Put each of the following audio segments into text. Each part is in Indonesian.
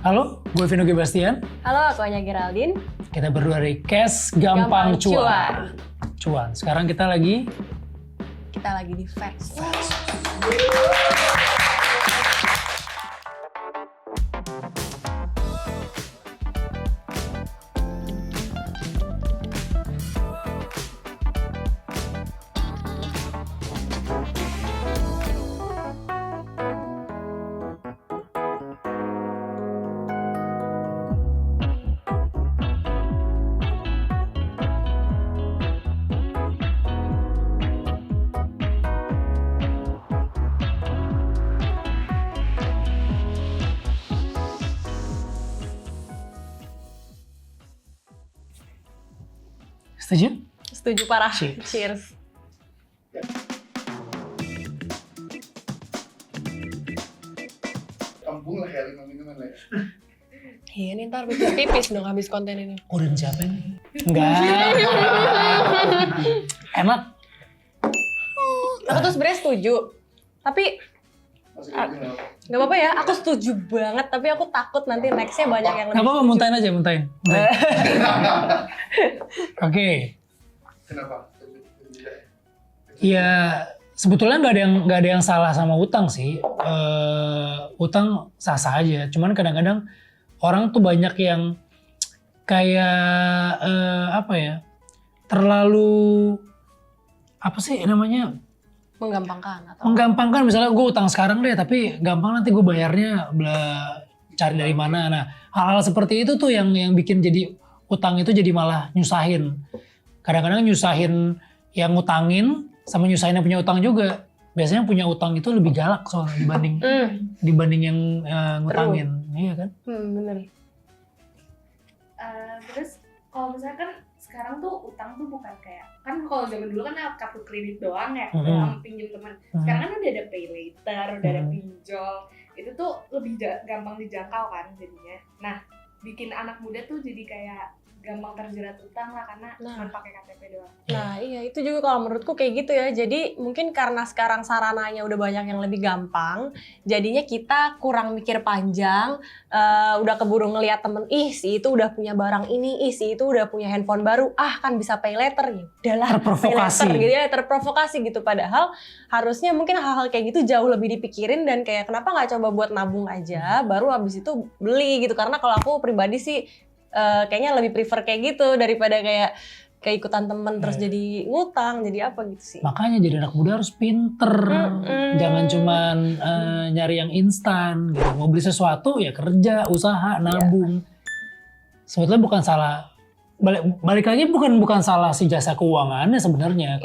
Halo, gue Vino Gebastian. Halo, aku Anya Geraldine. Kita berdua dari Cash Gampang Cuan. Sekarang kita lagi di Facts. setuju? Setuju parah. Cheers. Cheers. Kampung lah ya 5 minuman lah ya. Iya nih ntar pipis dong habis konten ini. Udah siapa nih? Enggak. Enak. Aku tuh sebenarnya setuju. Tapi Masih kayak gini apa? nggak apa-apa ya, aku setuju banget. Tapi aku takut nanti nextnya banyak yang Gak lebih apa-apa, muntahin aja, muntahin. Oke. Kenapa? Ya sebetulnya nggak ada yang salah sama utang sih. Utang sah-sah aja. Cuman kadang-kadang orang tuh banyak yang kayak apa ya? Terlalu apa sih namanya? Menggampangkan, misalnya gue utang sekarang deh, tapi gampang nanti gue bayarnya cari dari mana. Nah, hal-hal seperti itu tuh yang bikin jadi utang itu jadi malah nyusahin. Kadang-kadang nyusahin yang ngutangin sama nyusahin yang punya utang juga. Biasanya yang punya utang itu lebih galak soalnya dibanding yang ngutangin. Iya kan? bener. Terus kalau misalnya kan sekarang tuh utang tuh bukan kayak, kan kalau zaman dulu kan kartu kredit doang ya, sama pinjam teman. Sekarang kan udah ada pay later, udah ada pinjol. Itu tuh lebih gampang dijangkau kan jadinya. Nah, bikin anak muda tuh jadi kayak gampang terjerat utang lah karena cuma pakai KTP doang. Nah iya itu juga kalau menurutku kayak gitu ya. Jadi mungkin karena sekarang sarananya udah banyak yang lebih gampang, jadinya kita kurang mikir panjang, udah keburu ngelihat temen, si itu udah punya barang ini, si itu udah punya handphone baru, kan bisa pay later, ya udahlah pay later gitu ya, terprovokasi gitu. Padahal harusnya mungkin hal-hal kayak gitu jauh lebih dipikirin dan kayak kenapa nggak coba buat nabung aja, baru habis itu beli gitu. Karena kalau aku pribadi sih kayaknya lebih prefer kayak gitu daripada kayak ikutan temen terus jadi ngutang, jadi apa gitu sih. Makanya jadi anak muda harus pinter, jangan cuman nyari yang instan gitu. Mau beli sesuatu ya kerja, usaha, nabung. Sebetulnya bukan salah, balik lagi bukan salah si jasa keuangannya sebenarnya.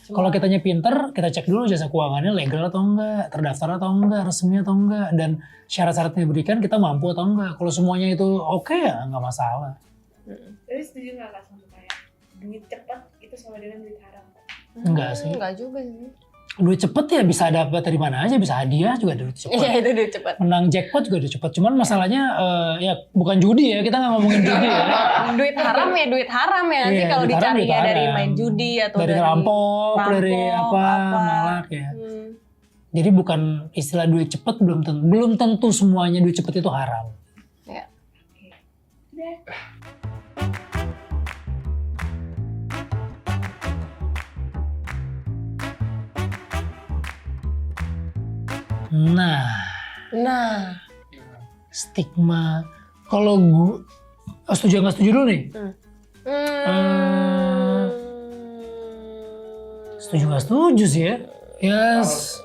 Kalau kitanya pinter, kita cek dulu jasa keuangannya legal atau enggak, terdaftar atau enggak, resmi atau enggak, dan syarat-syarat yang diberikan kita mampu atau enggak. Kalau semuanya itu oke ya nggak masalah. Tapi setuju nggak Kak sama kayak duit cepat itu sama dengan duit haram? Enggak sih. Enggak juga sih. Duit cepet ya bisa dapat dari mana aja, bisa hadiah juga duit cepet. Iya itu duit cepet. Menang jackpot juga duit cepet. Cuman masalahnya ya bukan judi ya, kita nggak ngomongin judi ya. Duit haram ya nanti kalau dicarinya dari main judi atau dari rampok, dari apa malak ya. Jadi bukan istilah duit cepet, belum tentu semuanya duit cepet itu haram. Ya. Udah. Nah, stigma. Kalau gue setuju nggak setuju dulu nih? Setuju nggak setuju sih ya? Yes.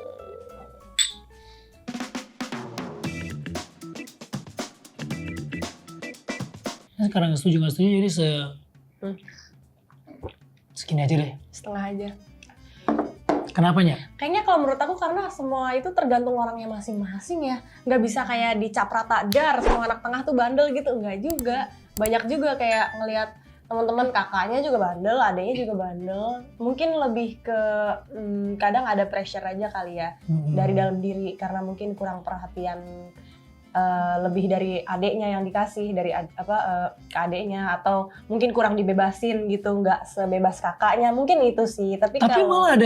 Nah, sekarang nggak setuju jadi segini aja deh. setengah aja. Kenapanya? Kayaknya kalau menurut aku karena semua itu tergantung orangnya masing-masing ya. Nggak bisa kayak dicap rata dar semua anak tengah tuh bandel gitu, enggak juga. Banyak juga kayak ngelihat teman-teman kakaknya juga bandel, adanya juga bandel. Mungkin lebih ke kadang ada pressure aja kali ya dari dalam diri karena mungkin kurang perhatian lebih dari adeknya yang dikasih dari ke adeknya, atau mungkin kurang dibebasin gitu, nggak sebebas kakaknya, mungkin itu sih. Tapi malah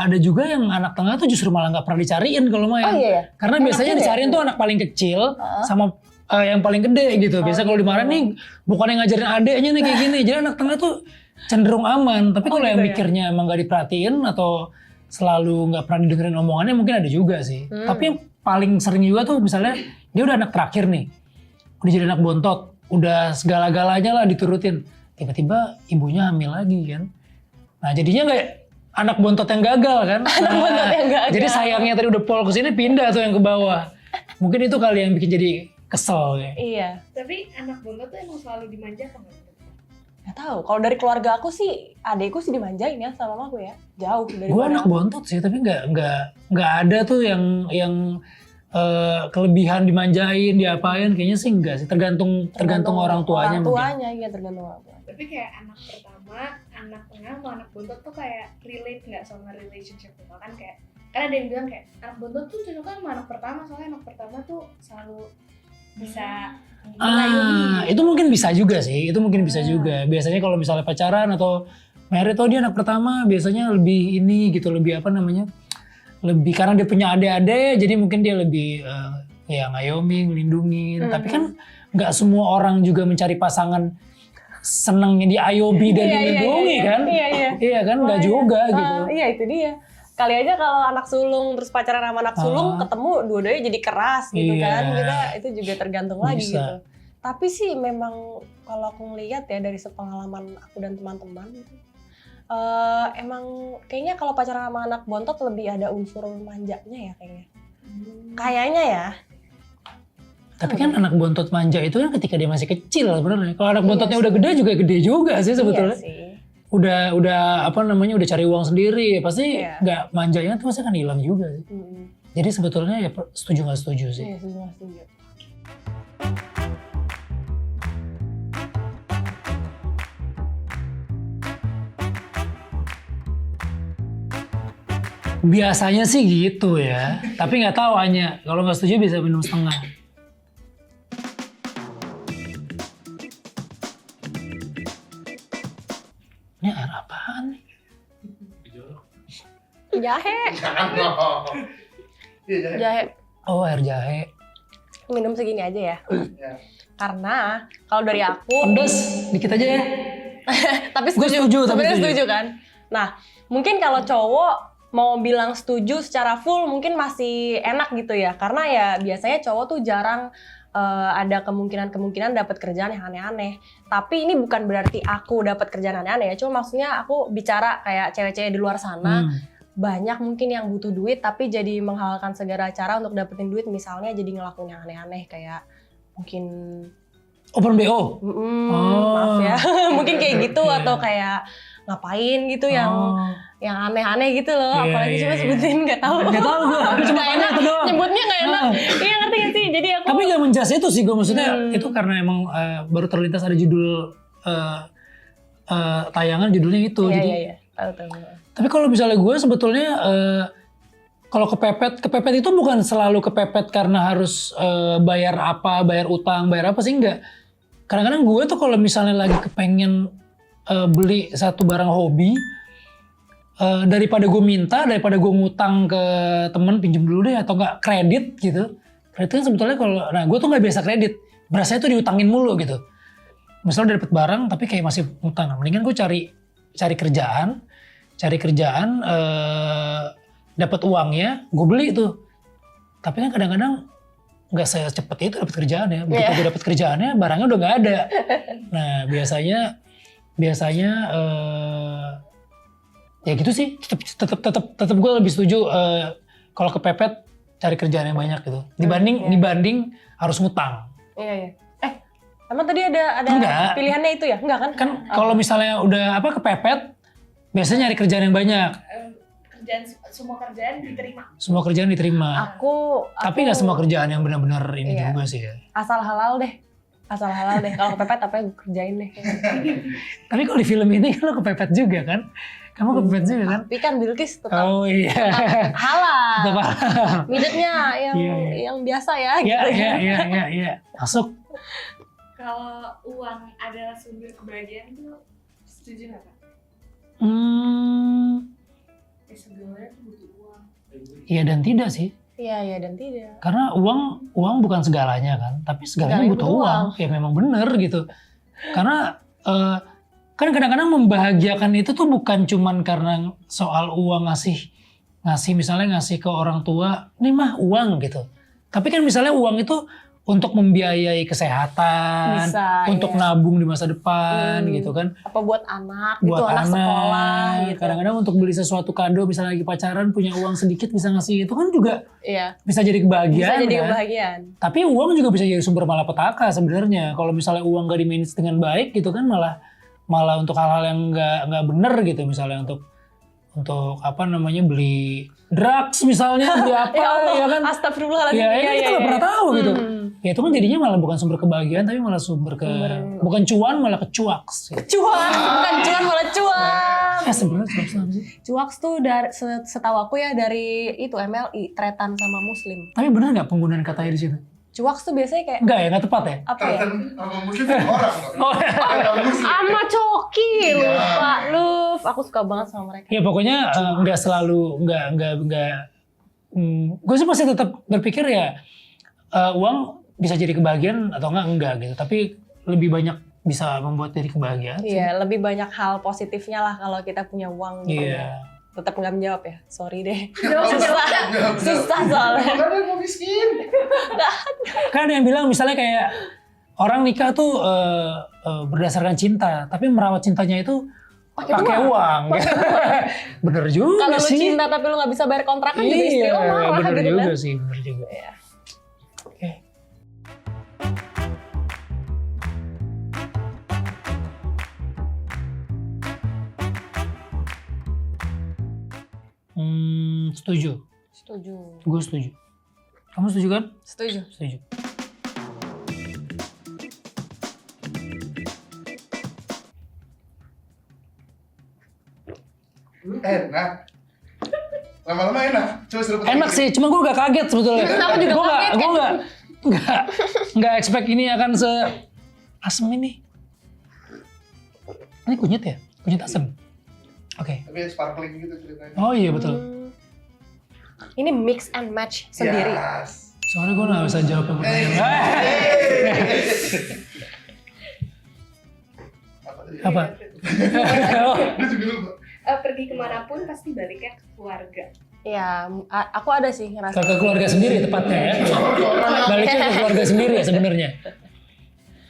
ada juga yang anak tengah tuh justru malah nggak pernah dicariin kalau main. Oh iya ya. Karena Enak biasanya juga dicariin ya? tuh anak paling kecil sama yang paling gede gitu. Biasa kalau dimarahin nih bukan yang ngajarin adeknya nih kayak gini. Jadi anak tengah tuh cenderung aman. Tapi kalau yang gitu ya? mikirnya emang nggak diperhatiin atau selalu nggak pernah didengerin omongannya mungkin ada juga sih. Tapi yang paling sering juga tuh misalnya dia udah anak terakhir nih. Udah jadi anak bontot. Udah segala-galanya lah diturutin. Tiba-tiba ibunya hamil lagi kan. Nah jadinya kayak anak bontot yang gagal kan. Anak bontot yang gagal. Jadi sayangnya tadi udah pol kesini pindah tuh yang ke bawah. Mungkin itu kali yang bikin jadi kesel ya. Iya. Tapi anak bontot tuh emang selalu dimanjakan kan? Gak tahu. Kalau dari keluarga aku sih, adekku sih dimanjain ya sama mamaku ya. Jauh dari Gue anak bontot sih, tapi nggak ada tuh yang kelebihan dimanjain, diapain. Kayaknya sih enggak sih. Tergantung orang tuanya. Orang tuanya, iya tergantung orang tuanya. Tapi kayak anak pertama, anak tengah, atau anak bontot tuh kayak relate nggak sama relationship kita kan kayak. Kan ada yang bilang kayak anak bontot tuh cocoknya sama anak pertama, soalnya anak pertama tuh selalu bisa Itu mungkin bisa juga sih. Itu mungkin bisa juga. Biasanya kalau misalnya pacaran atau married, dia anak pertama biasanya lebih ini gitu, lebih apa namanya? Lebih karena dia punya adik-adik, jadi mungkin dia lebih ya ngayomi, ngelindungin. Tapi kan nggak semua orang juga mencari pasangan senangnya diayomi dan dilindungi kan? Iya kan, nggak juga gitu. Iya itu dia. Kali aja kalau anak sulung terus pacaran sama anak sulung ketemu dua-duanya jadi keras gitu kan. Itu juga tergantung lagi gitu. Tapi sih memang kalau aku ngeliat ya dari sepengalaman aku dan teman-teman gitu. Emang kayaknya kalau pacaran sama anak bontot lebih ada unsur manjanya ya kayaknya. Kayaknya ya. Tapi kan anak bontot manja itu kan ketika dia masih kecil sebenarnya. Kalau anak bontotnya udah gede juga sih sebetulnya. Iya sih. Udah apa namanya udah cari uang sendiri pasti nggak manjanya tuh pasti akan hilang juga sih. Jadi sebetulnya ya setuju nggak setuju sih. Iya setuju. Biasanya sih gitu ya. Tapi nggak tahu hanya kalau nggak setuju bisa minum setengah. Ini air apaan nih? Jahe. Jangan dong. Iya jahe. Jahe. Oh air jahe. Minum segini aja ya. Ya. Karena kalau dari aku Pedes dikit aja ya. tapi Gue setuju, tapi sebenarnya setuju. setuju kan. Nah, mungkin kalau cowok mau bilang setuju secara full mungkin masih enak gitu ya. Karena ya biasanya cowok tuh jarang ada kemungkinan dapat kerjaan yang aneh-aneh. Tapi ini bukan berarti aku dapat kerjaan aneh-aneh ya. Cuma maksudnya aku bicara kayak cewek-cewek di luar sana. Banyak mungkin yang butuh duit tapi jadi menghalalkan segala cara untuk dapetin duit. Misalnya jadi ngelakuin yang aneh-aneh kayak mungkin Open BO? maaf ya. Mungkin kayak gitu atau kayak ngapain gitu yang aneh-aneh gitu loh. Apalagi cuma sebutin nggak tahu. Nggak tahu gue. Cuma Nggak enak. itu doang. Nyebutnya nggak enak. Iya ngerti gak sih? Jadi aku. Tapi gak menjas itu sih gue maksudnya itu karena emang baru terlintas ada judul tayangan judulnya itu. Iya. Tahu. Tapi kalau misalnya gue sebetulnya kalau kepepet itu bukan selalu kepepet karena harus bayar utang, bayar apa sih enggak. Kadang-kadang gue tuh kalau misalnya lagi kepengen beli satu barang hobi, daripada gue ngutang ke temen pinjem dulu deh atau enggak kredit gitu. Kredit kan sebetulnya gue tuh nggak biasa kredit, berasanya tuh diutangin mulu gitu. Misalnya udah dapet barang tapi kayak masih utang, mendingan gue cari kerjaan, dapat uangnya, gue beli tuh. Tapi kan kadang-kadang nggak secepat itu dapat kerjaan ya. Begitu gue dapat kerjaannya, barangnya udah nggak ada. Nah biasanya ya gitu sih. Tetap gue lebih setuju kalau kepepet cari kerjaan yang banyak gitu. Dibanding harus ngutang. Iya. Emang tadi ada Enggak. pilihannya itu ya? Enggak kan? Kan kalau misalnya udah kepepet, biasanya nyari kerjaan yang banyak. Semua kerjaan diterima. Semua kerjaan diterima. Aku Tapi nggak semua kerjaan yang benar-benar ini juga sih ya. asal halal deh. Kalau kepepet apa yang gue kerjain deh. Tapi kalau di film ini kan lo kepepet juga kan. Kamu kepepet juga kan? Tapi kan Bilqis tetap Oh iya. halal. Tetap halal. Midetnya yang Iya, iya. yang biasa ya Iya, gitu. iya. Masuk. Kalau uang adalah sumber kebahagiaan tuh setuju nggak Kak? Sebenarnya tuh butuh uang. Iya dan tidak sih. Iya dan tidak. Karena uang bukan segalanya kan, tapi segalanya Segalanya butuh butuh uang. Ya memang benar gitu. Karena kan kadang-kadang membahagiakan itu tuh bukan cuman karena soal uang ngasih misalnya ngasih ke orang tua, ini mah uang gitu. Tapi kan misalnya uang itu untuk membiayai kesehatan, Bisa, untuk iya. nabung di masa depan gitu kan. Apa buat anak Buat gitu, anak sekolah gitu. Kadang-kadang untuk beli sesuatu kado misalnya lagi pacaran punya uang sedikit bisa ngasih itu kan juga Iya. bisa jadi kebahagiaan. Bisa jadi kan? kebahagiaan. Tapi uang juga bisa jadi sumber malapetaka sebenarnya. Kalau misalnya uang gak di-manage dengan baik gitu kan malah untuk hal-hal yang nggak bener gitu, misalnya untuk apa namanya beli drugs misalnya, beli apa ya kan. Astagfirullahaladzim. Ya, kita nggak pernah tahu gitu. Hmm. Ya itu kan jadinya malah bukan sumber kebahagiaan tapi malah bukan cuan malah kecuaks. Gitu. Cuan, bukan cuan malah cuan. Ya sebenarnya cuaks apa sih? Cuaks tuh dari setahu aku ya dari itu MLI, tretan sama muslim. Tapi bener nggak penggunaan katanya di situ? Cuaks tuh biasanya kayak Enggak ya, nggak tepat ya? apa ya? Kan sama muslim itu orang. Oh, ya. Sama Coki, Iya. lupa, Luf. Aku suka banget sama mereka. Ya pokoknya nggak selalu gue sih masih tetap berpikir ya uang bisa jadi kebahagiaan atau enggak gitu, tapi lebih banyak bisa membuat jadi kebahagiaan sih. Iya, lebih banyak hal positifnya lah kalau kita punya uang gitu. Iya. Tetap nggak menjawab ya, sorry deh. Susah. Susah soalnya. Makanya mau miskin. Kan ada yang bilang misalnya kayak orang nikah tuh berdasarkan cinta, tapi merawat cintanya itu pakai uang. Bener juga Kalau lu sih. cinta tapi lu nggak bisa bayar kontrakan juga istri Iya, lo marah bener gitu juga kan. sih, bener juga. Iya. Oke. Setuju. Setuju. Gue setuju. Kamu setuju kan? Setuju. Setuju. Enak. Lama-lama enak. Coba suruh Enak sih, cuma gue gak kaget sebetulnya. Aku juga kaget. Gue gak expect ini akan se asem ini. Ini kunyit ya? Kunyit asem. Oke. Tapi sparkling gitu ceritanya. Oh iya betul. Ini mix and match sendiri. Yes. Soalnya gue gak bisa jawab pertanyaan. Apa tadi? Apa? Oh, Lu juga lupa. Pergi kemanapun pasti baliknya ke keluarga. Ya, aku ada sih ngerasa. ke keluarga sendiri tepatnya ya. Baliknya ke keluarga sendiri ya sebenarnya.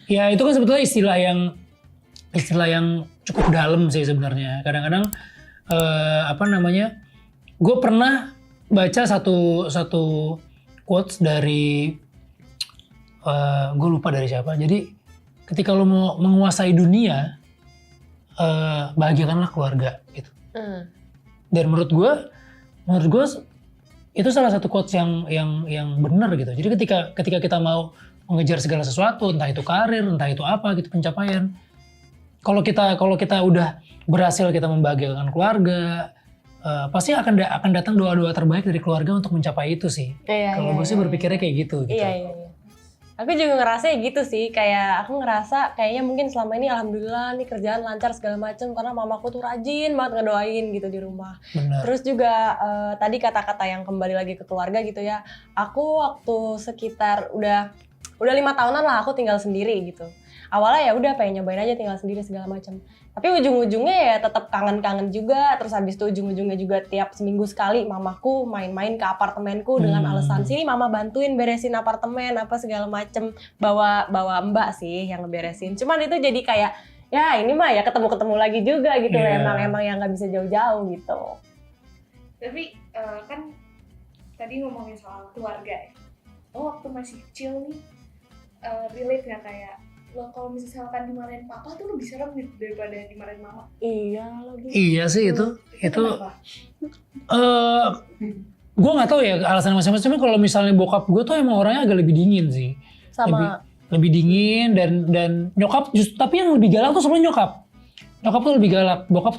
Ya itu kan sebetulnya istilah yang cukup dalam sih sebenarnya. Kadang-kadang apa namanya? Gue pernah baca satu quotes dari gue lupa dari siapa. Jadi ketika lo mau menguasai dunia, bahagiakanlah keluarga gitu. Dan menurut gue itu salah satu quotes yang benar gitu. Jadi ketika kita mau mengejar segala sesuatu, entah itu karir, entah itu apa gitu pencapaian. Kalau kita udah berhasil kita membahagiakan keluarga, pasti akan datang doa-doa terbaik dari keluarga untuk mencapai itu sih. Kalau gue sih berpikirnya kayak gitu. Iya. Aku juga ngerasa gitu sih, kayak aku ngerasa kayaknya mungkin selama ini alhamdulillah nih kerjaan lancar segala macem karena mamaku tuh rajin banget ngedoain gitu di rumah. Benar. Terus juga tadi kata-kata yang kembali lagi ke keluarga gitu ya, aku waktu sekitar udah 5 tahunan lah aku tinggal sendiri gitu. Awalnya ya udah pengen nyobain aja tinggal sendiri segala macam. Tapi ujung-ujungnya ya tetap kangen-kangen juga. Terus habis itu ujung-ujungnya juga tiap seminggu sekali mamaku main-main ke apartemenku dengan alasan sini mama bantuin beresin apartemen apa segala macem. Bawa mbak sih yang ngeberesin. Cuman itu jadi kayak ya ini mah ya ketemu-ketemu lagi juga gitu. Yeah. Emang yang nggak bisa jauh-jauh gitu. Tapi kan tadi ngomongin soal keluarga ya. Oh waktu masih kecil nih relate nggak kayak lo kalau misalkan dimarahin papa tuh lebih serem gitu daripada dimarahin mama. Iya lagi. Iya sih itu. Kenapa? Gue nggak tahu ya alasan masing-masing. Cuma kalau misalnya bokap gue tuh emang orangnya agak lebih dingin sih. Sama Lebih dingin dan nyokap tapi yang lebih galak tuh sebenarnya nyokap. Nyokap tuh lebih galak, bokap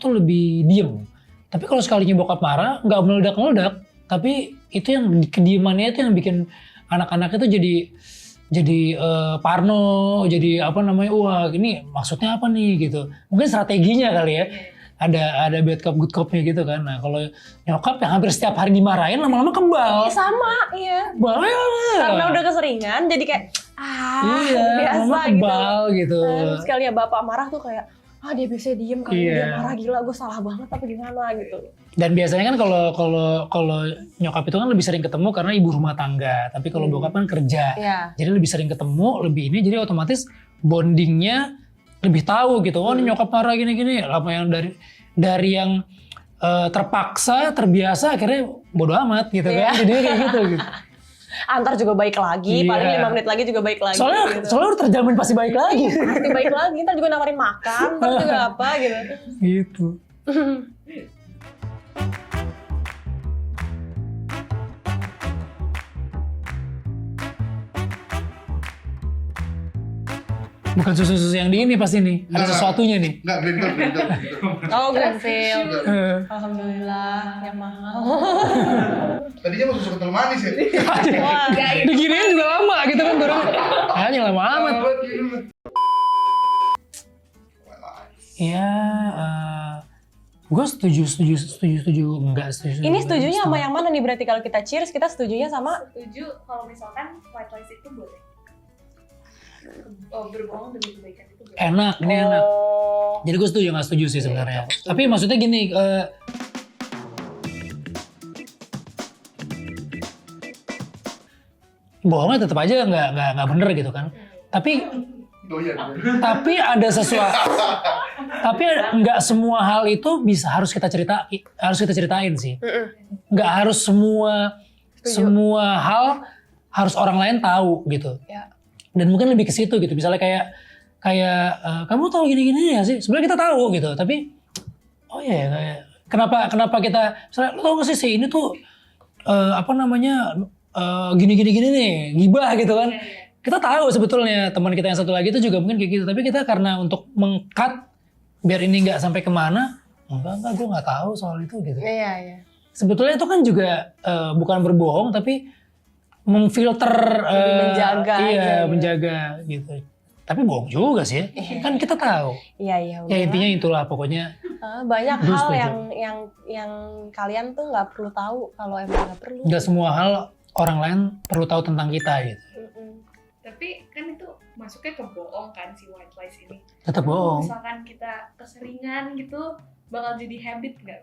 tuh lebih diem. Tapi kalau sekalinya bokap marah, nggak meledak-meledak, tapi itu yang kediamannya itu yang bikin anak-anak itu jadi parno, jadi apa namanya, wah ini maksudnya apa nih gitu. Mungkin strateginya kali ya. Ada bad cop good copnya gitu kan. Nah kalau nyokap yang hampir setiap hari dimarahin, lama-lama kebal. Sama, iya. Karena udah keseringan, jadi kayak biasa lama gitu. kebal gitu. Terus sekali ya bapak marah tuh kayak, dia biasanya diem kali dia marah, gila gue salah banget apa gimana gitu. Dan biasanya kan kalau nyokap itu kan lebih sering ketemu karena ibu rumah tangga. Tapi kalau bokap kan kerja. Iya. Jadi lebih sering ketemu, lebih ini, jadi otomatis bondingnya lebih tahu gitu. Oh ini nyokap marah gini-gini. Apa yang dari yang terpaksa, terbiasa, akhirnya bodo amat gitu kan. Jadi kayak gitu. Antar juga baik lagi, paling 5 menit lagi juga baik lagi. Soalnya udah terjamin pasti baik lagi. Pasti baik lagi, ntar juga nawarin makan, ntar juga apa gitu. Gitu. Bukan susu-susu yang di ini pasti nih. Ada sesuatunya nih. Enggak, Greenfield. Oh, Greenfield. Alhamdulillah, yang mahal. Tadinya mau susu kental manis ya. Wah, Diginiin juga lama gitu kan turun. Kayaknya lama amat. Iya, gue setuju enggak setuju. ini setujunya sama yang mana nih berarti kalau kita cheers kita setujunya sama? Setuju kalau misalkan white lies itu boleh. Berbohong demi kebaikan itu boleh. Enak, ini enak. Jadi gue setuju nggak setuju sih sebenarnya. Tapi maksudnya gini, bohongnya tetap aja nggak bener gitu kan. Tapi Doyan. tapi ada sesuatu. Tapi nggak semua hal itu harus kita ceritain sih. Nggak harus semua hal harus orang lain tahu gitu. Ya. Dan mungkin lebih ke situ gitu. Misalnya kayak kamu tahu gini-gini ya sih. Sebenarnya kita tahu gitu. Tapi oh ya kayak kenapa kita misalnya lo tau gak sih ini tuh gini nih gibah gitu kan. Kita tahu sebetulnya teman kita yang satu lagi itu juga mungkin kayak gitu. Tapi kita karena untuk meng-cut biar ini nggak sampai kemana, enggak gue nggak tahu soal itu gitu. Iya. Sebetulnya itu kan juga bukan berbohong tapi memfilter, menjaga aja gitu. menjaga gitu. Tapi bohong juga sih ya. Kan kita tahu. Iya. Ya intinya itulah pokoknya. Banyak Gue hal setuju. yang kalian tuh nggak perlu tahu kalau emang nggak perlu. Nggak semua hal orang lain perlu tahu tentang kita gitu. Tapi kan itu masuknya ke bohong kan si white lies ini. Tetap Kalau bohong. misalkan kita keseringan gitu bakal jadi habit nggak?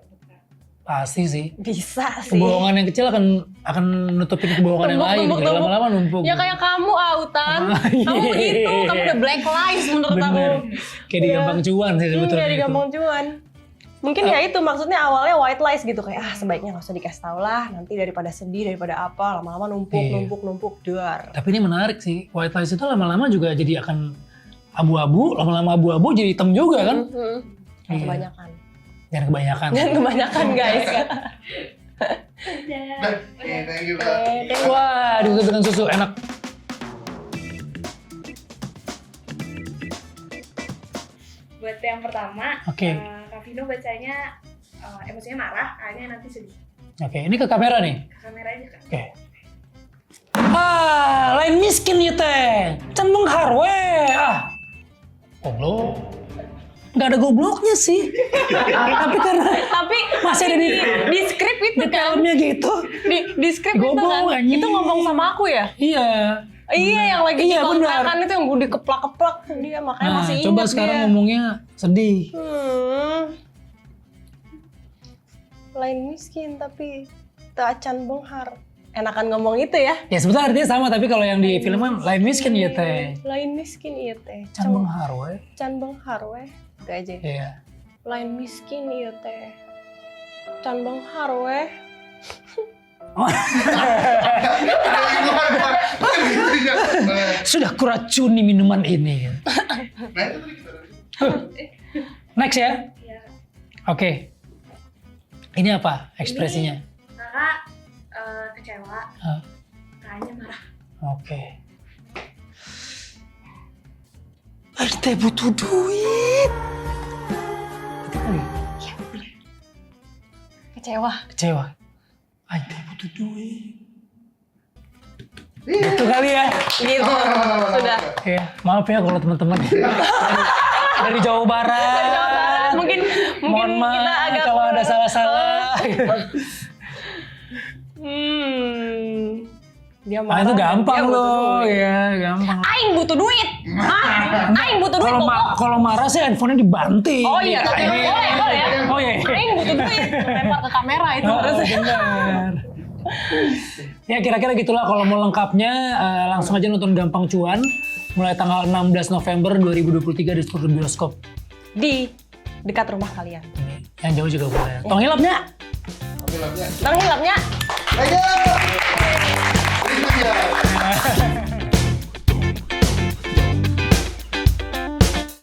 Pasti sih. Bisa sih. Kebohongan yang kecil akan nutupin kebohongan yang lain. Tumpuk. Lama-lama numpuk. Ya kayak kamu Autan, kamu begitu, kamu udah black lies menurut aku. Bener. Kayak digampang cuan sih sebetulnya. Kayak itu. digampang cuan. Mungkin ya itu maksudnya awalnya white lies gitu kayak sebaiknya nggak usah dikasih tahu lah, nanti daripada sedih daripada apa lama-lama numpuk dar. Tapi ini menarik sih. White lies itu lama-lama juga jadi akan abu-abu, lama-lama abu-abu jadi hitam juga kan. Iya. Kebanyakan. Jangan kebanyakan. Jangan kebanyakan guys. Thank you, Kak. Wah, ditutup dengan susu enak. Buat yang pertama, Oke. Kak Vino bacanya emosinya marah, kayaknya nanti sedih. Oke, ini ke kamera nih. Ke kamera aja kan. Oke. Lain miskin ya teh. Can mengharwe. Goblok. Nggak ada gobloknya sih. Tapi masih ada di skrip itu kan. filmnya gitu. Di skrip itu Goblok, kan. anjing. Itu ngomong sama aku ya? Iya. Iya yang lagi di Iya, kontrakan benar. itu yang gue dikeplak-keplak dia makanya masih ingat coba sekarang dia. ngomongnya sedih. Lain miskin tapi tacan benghar. Enakan ngomong itu ya? Ya sebetulnya artinya sama tapi kalau yang di film kan lain miskin ya teh. Lain miskin iya teh. Can benghar we. Can benghar weh. Itu aja. Iya. Lain miskin iya teh. Can benghar weh. Sudah kuracuni minuman ini. Nah itu tadi kita. Next ya. Iya. Oke. Ini apa ekspresinya? Kakak kecewa, Hah? kayaknya marah. Oke. Arte butuh duit. Kecewa. Anjir butuh duit. Gitu kali ya. Gitu. Sudah. Ya, maaf ya kalau teman-teman dari Jawa Barat. Mungkin Mohon maaf kita agak kalau ada salah-salah. Dia Ah, itu gampang loh, ya gampang. Aing butuh duit. Aing butuh duit. Kalau marah sih handphonenya dibanting. Oh iya, tapi boleh ya. Oh iya. Aing butuh duit. Lempar ke kamera itu Oh, harusnya. benar. Ya kira-kira gitulah kalau mau lengkapnya langsung aja nonton Gampang Cuan mulai tanggal 16 November 2023 di seluruh bioskop. Di dekat rumah kalian. Yang jauh juga boleh. Tong hilapnya. Tang hilapnya. Ayo! Ini dia.